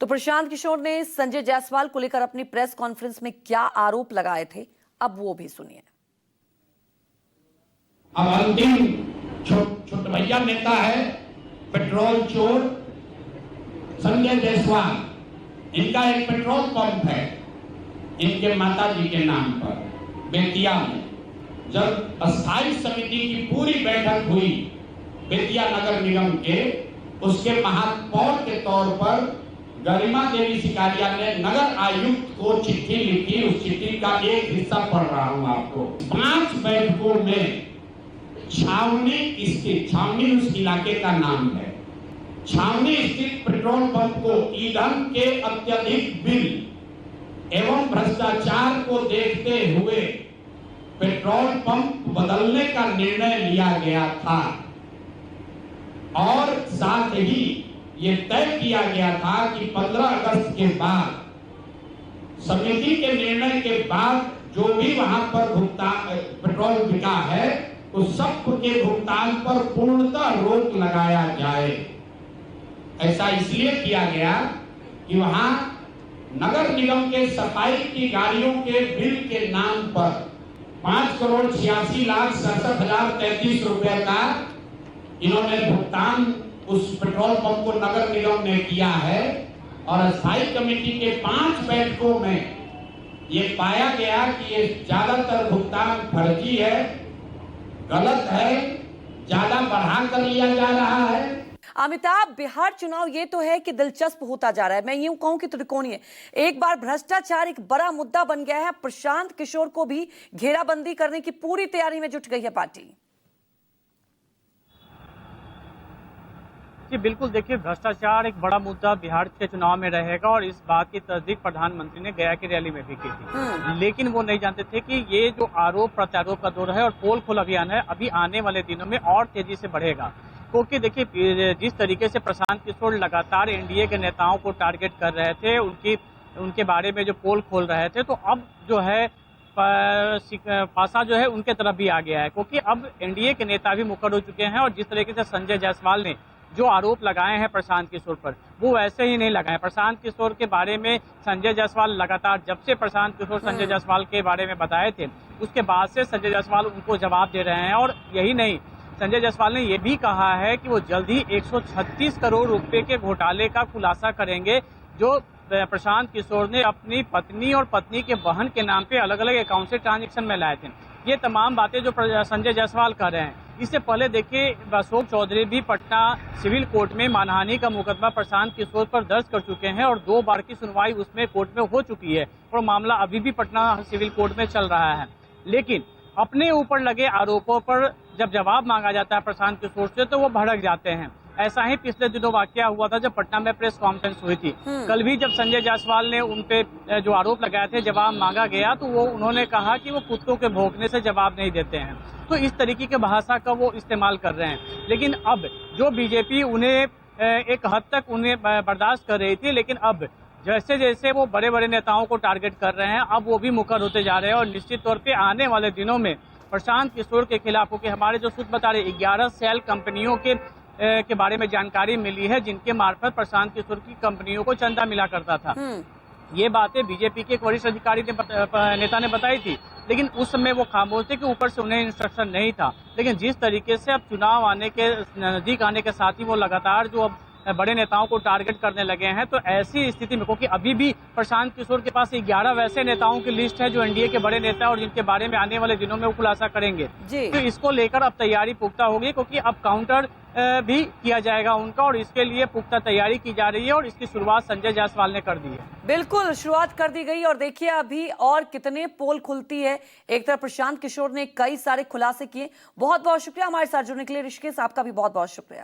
तो प्रशांत किशोर ने संजय जायसवाल को लेकर अपनी प्रेस कॉन्फ्रेंस में क्या आरोप लगाए थे, अब वो भी सुनिए। अब अंतिम छोटभैया नेता है पेट्रोल चोर संजय जायसवाल। इनका एक पेट्रोल पंप है इनके माता जी के नाम पर बेतिया में। जब स्थायी समिति की पूरी बैठक हुई बेतिया नगर निगम के, उसके महापौर के तौर पर गरिमा देवी सिकारिया ने नगर आयुक्त को चिट्ठी लिखी। उस चिट्ठी का एक हिस्सा पढ़ रहा हूं आपको। 5 बैठकों में छावनी स्थित, छावनी उस इलाके का नाम है, छावनी स्थित पेट्रोल पंप को ईंधन के अत्यधिक बिल एवं भ्रष्टाचार को देखते हुए पेट्रोल पंप बदलने का निर्णय लिया गया था और साथ ही ये तय किया गया था कि 15 अगस्त के बाद समिति के निर्णय के बाद जो भी वहां पर भुगतान पेट्रोल बिका है उस सब के भुगतान पर पूर्णतः रोक लगाया जाए। ऐसा इसलिए किया गया कि वहां नगर निगम के सफाई की गाड़ियों के बिल के नाम पर 5,86,67,033 रुपए का इन्होंने भुगतान उस पेट्रोल पंप को नगर निगम ने किया है। और स्थायी कमेटी के 5 बैठकों में ये पाया गया कि ये ज्यादातर भुगतान फर्जी है, गलत है, ज्यादा बढ़ा कर लिया जा रहा है। अमिताभ, बिहार चुनाव ये तो है कि दिलचस्प होता जा रहा है, मैं यूं कहूं कि त्रिकोणीय। एक बार भ्रष्टाचार एक बड़ा मुद्दा बन गया है, प्रशांत किशोर को भी घेराबंदी करने की पूरी तैयारी में जुट गई है पार्टी। जी बिल्कुल, देखिए भ्रष्टाचार एक बड़ा मुद्दा बिहार के चुनाव में रहेगा और इस बात की तस्दीक प्रधानमंत्री ने गया की रैली में भी की थी। लेकिन वो नहीं जानते थे कि ये जो आरोप प्रत्यारोप का दौर है और पोल खोल अभियान है अभी आने वाले दिनों में और तेजी से बढ़ेगा। क्योंकि देखिए जिस तरीके से प्रशांत किशोर लगातार एनडीए के नेताओं को टारगेट कर रहे थे, उनके बारे में जो पोल खोल रहे थे, तो अब जो है पासा जो है उनके तरफ भी आ गया है। क्योंकि अब एनडीए के नेता भी मुखर हो चुके हैं और जिस तरीके से संजय जायसवाल ने जो आरोप लगाए हैं प्रशांत किशोर पर, वो वैसे ही नहीं लगाए। प्रशांत किशोर के बारे में संजय जायसवाल लगातार, जब से प्रशांत किशोर संजय जायसवाल के बारे में बताए थे, उसके बाद से संजय जायसवाल उनको जवाब दे रहे हैं। और यही नहीं, संजय जायसवाल ने यह भी कहा है कि वो जल्द ही 136 करोड़ रुपए के घोटाले का खुलासा करेंगे जो प्रशांत किशोर ने अपनी पत्नी और पत्नी के बहन के नाम पे अलग अलग अकाउंट से ट्रांजैक्शन में लाए थे। ये तमाम बातें जो संजय जायसवाल कर रहे हैं। इससे पहले देखिए अशोक चौधरी भी पटना सिविल कोर्ट में मानहानि का मुकदमा प्रशांत किशोर पर दर्ज कर चुके हैं और 2 बार की सुनवाई उसमें कोर्ट में हो चुकी है और मामला अभी भी पटना सिविल कोर्ट में चल रहा है। लेकिन अपने ऊपर लगे आरोपों पर जब जवाब मांगा जाता है प्रशांत किशोर से तो वो भड़क जाते हैं। ऐसा ही पिछले दिनों वाकया हुआ था जब पटना में प्रेस कॉन्फ्रेंस हुई थी। कल भी जब संजय जायसवाल ने उन पे जो आरोप लगाए थे जवाब मांगा गया तो उन्होंने कहा कि वो कुत्तों के भौंकने से जवाब नहीं देते हैं। तो इस तरीके की भाषा का वो इस्तेमाल कर रहे हैं। लेकिन अब जो बीजेपी उन्हें एक हद तक उन्हें बर्दाश्त कर रही थी, लेकिन अब जैसे जैसे वो बड़े बड़े नेताओं को टारगेट कर रहे हैं अब वो भी मुखर होते जा रहे हैं। और निश्चित तौर पे आने वाले दिनों में प्रशांत किशोर के खिलाफ, क्योंकि हमारे जो सूत्र बता रहे 11 सेल कंपनियों के बारे में जानकारी मिली है जिनके मार्फत प्रशांत किशोर की कंपनियों को चंदा मिला करता था। ये बातें बीजेपी के एक वरिष्ठ अधिकारी नेता ने बताई थी, लेकिन उस समय वो खामोश थे कि ऊपर से उन्हें इंस्ट्रक्शन नहीं था। लेकिन जिस तरीके से अब चुनाव आने के नजदीक आने के साथ ही वो लगातार जो अब बड़े नेताओं को टारगेट करने लगे हैं, तो ऐसी स्थिति में, क्योंकि अभी भी प्रशांत किशोर के पास 11 वैसे नेताओं की लिस्ट है जो एनडीए के बड़े नेता और जिनके बारे में आने वाले दिनों में वो खुलासा करेंगे, तो इसको लेकर अब तैयारी पुख्ता होगी। क्योंकि अब काउंटर भी किया जाएगा उनका और इसके लिए पुख्ता तैयारी की जा रही है और इसकी शुरुआत संजय जायसवाल ने कर दी है। बिल्कुल, शुरुआत कर दी गई और देखिए अभी और कितने पोल खुलती है। एक तरफ प्रशांत किशोर ने कई सारे खुलासे किए। बहुत बहुत शुक्रिया हमारे साथ जुड़ने के लिए ऋषिकेश, आपका भी बहुत बहुत शुक्रिया।